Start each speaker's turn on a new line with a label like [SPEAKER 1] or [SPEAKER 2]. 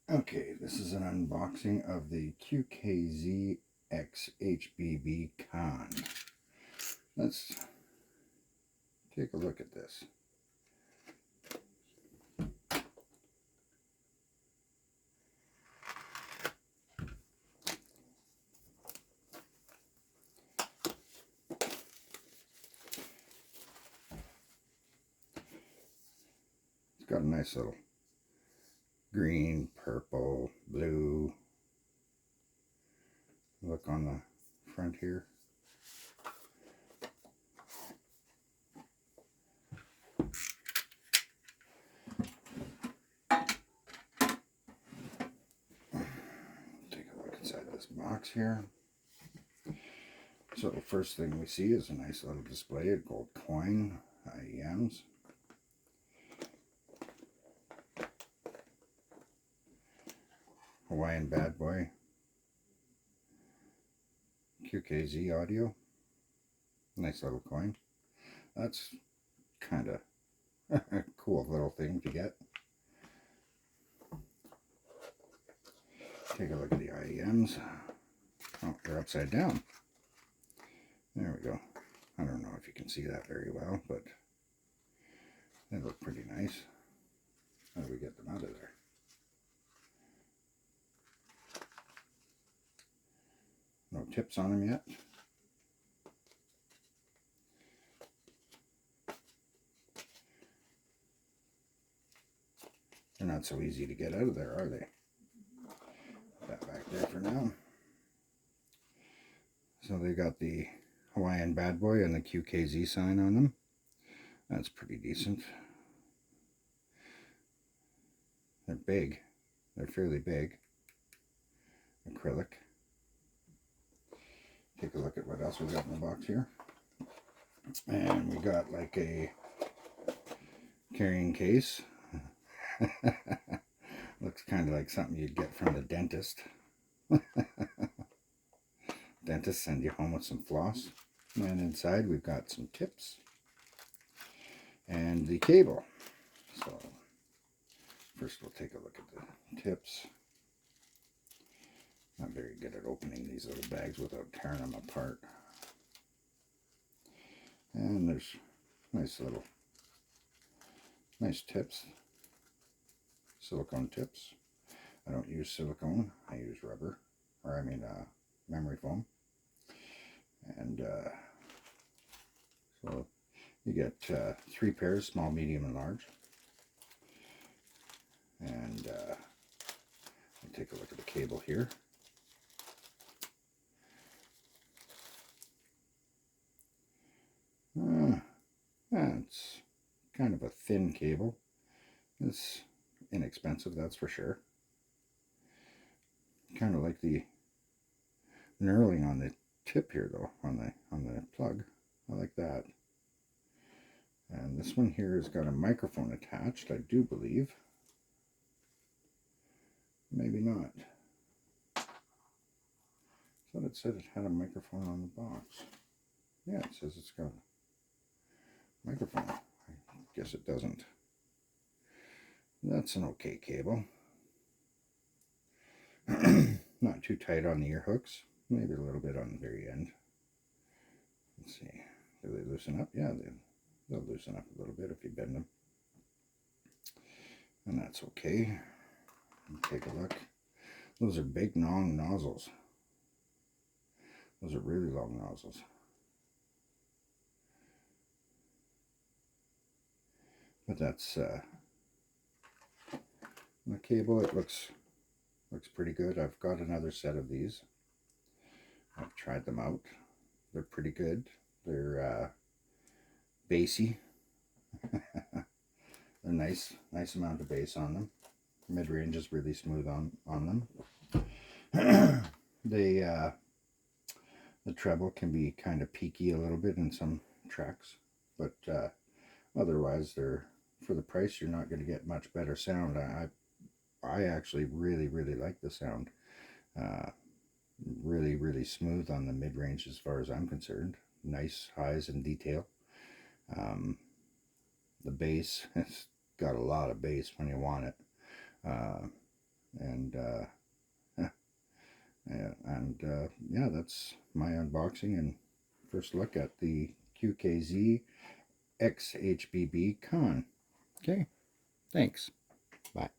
[SPEAKER 1] Okay, this is an unboxing of the QKZ HBB KHAN. Let's take a look at this. It's got a nice little green, purple, blue look on the front here. Take a look inside this box here. So the first thing we see is a nice little display of gold coin IEMs. Hawaiian Bad Boy QKZ audio. Nice little coin. That's kind of a cool little thing to get. Take a look at the IEMs. Oh, they're upside down. There we go. I don't know if you can see that very well, but they look pretty nice. How do we get them out of there? No tips on them yet. They're not so easy to get out of there, are they? Put that back there for now. So they got the Hawaiian Bad Boy and the QKZ sign on them. That's pretty decent. They're big. They're fairly big. Acrylic. Take a look at what else we got in the box here. And we got like a carrying case. Looks kind of like something you'd get from the dentist. Dentist send you home with some floss. And inside we've got some tips and the cable. So first we'll take a look at the tips. Not very good at opening these little bags without tearing them apart. And there's nice tips. Silicone tips. I don't use silicone, I use rubber, or I mean memory foam. And so you get 3 pairs, small, medium, and large. And we'll take a look at the cable here. It's kind of a thin cable. It's inexpensive, that's for sure. Kind of like the knurling on the tip here, though, on the plug. I like that. And this one here has got a microphone attached, I do believe. Maybe not. I thought it said it had a microphone on the box. Yeah, it says it's got a microphone. I guess it doesn't. That's an okay cable. Not too tight on the ear hooks. Maybe a little bit on the very end. Let's see. Do they loosen up? Yeah, they'll loosen up a little bit if you bend them. And that's okay. Take a look. Those are big, long nozzles. Those are really long nozzles. But that's the cable. It looks pretty good. I've got another set of these. I've tried them out. They're pretty good. They're bassy. They're nice amount of bass on them. Mid-range is really smooth on them. The treble can be kind of peaky a little bit in some tracks, but otherwise, they're, for the price, you're not going to get much better sound. I actually really like the sound. Really smooth on the mid-range as far as I'm concerned. Nice highs and detail. The bass, it's got a lot of bass when you want it. And yeah, that's my unboxing and first look at the QKZ HBB KHAN. Okay, thanks. Bye.